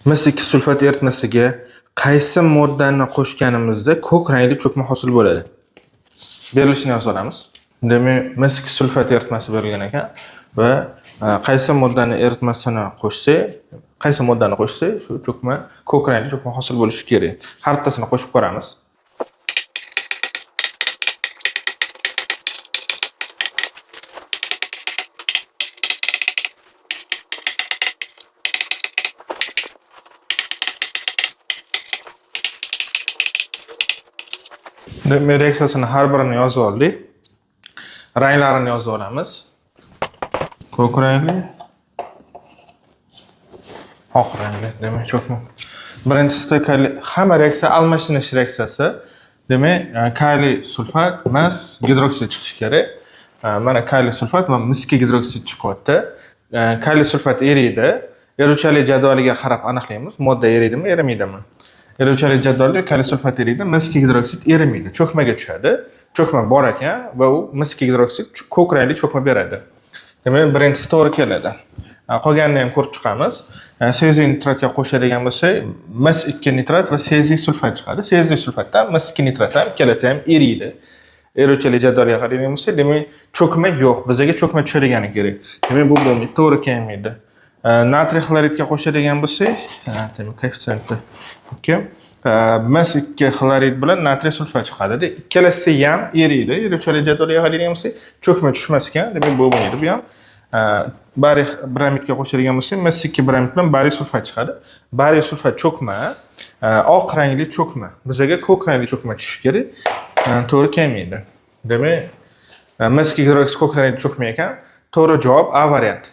Mis2 sulfat eritmasiga qaysi moddani qo'shganimizda ko'k rangli cho'kma hosil bo'ladi? Berilishini yozib olamiz. Demak, mis2 sulfat eritmasi berilgan ekan va qaysi moddani eritmasini qaysi moddani qo'shsak, shu cho'kma ko'k rangli cho'kma hosil bo'lishi kerak. Har bittasini qo'shib ko'ramiz. Demak, reaksiyasini har birini yozib oldik. Ranglarini yozib olamiz. Ko'k rangli, oq rangli, demak, cho'kma. Birinchisida hamma reaksiya almashinish reaksiyasi. Demak, kaliy sulfat mas gidroksid chiqishi kerak. Mana kaliy sulfat va mis2 gidroksid chiqyapti. Kaliy sulfat eriydi. Eruvchalik jadvaliga qarab aniqlaymiz. Modda eriydimi, erimaydimi? Eruvchalik jadvalida kaliy sulfat eriydi, mis2 gidroksid erimaydi. Cho'kmaga tushadi. Cho'kma bor ekan va u mis2 gidroksid ko'k rangli cho'kma beradi. Demak, birinchisi to'g'ri keladi. Qolganini ham ko'rib chiqamiz. Seziy nitratga qo'shadigan bo'lsak, mis2 nitrat va seziy sulfat chiqadi. Seziy sulfatdan mis2 nitrat ham kelasi ham eriydi. Eruvchalik jadvaliga qaraydigan bo'lsak, demak, cho'kma yo'q. Bizga cho'kma tushadigani kerak. Demak, bu bo'lmaydi, to'g'ri kelmaydi. Natriy xloridga qo'shadigan bo'lsak, demak, koeffitsiyenti 2. mis2 xlorid bilan natriy sulfat chiqadi. Ikkalasi ham eriydi. Eruvchalik jadvaliga qaraydigan bo'lsak, cho'kma tushmas ekan. Demak, bu bo'lmaydi. Bu ham bariy bramidga qo'shadigan bo'lsak, mis2 bramid bilan bariy sulfat chiqadi. Bariy sulfat cho'kma, oq rangli cho'kma. Bizga ko'k rangli cho'kma tushishi kerak. To'g'ri kelmaydi. Demak, mis2 gidroksid ko'k rangli cho'kma ekan. To'g'ri javob A varianti.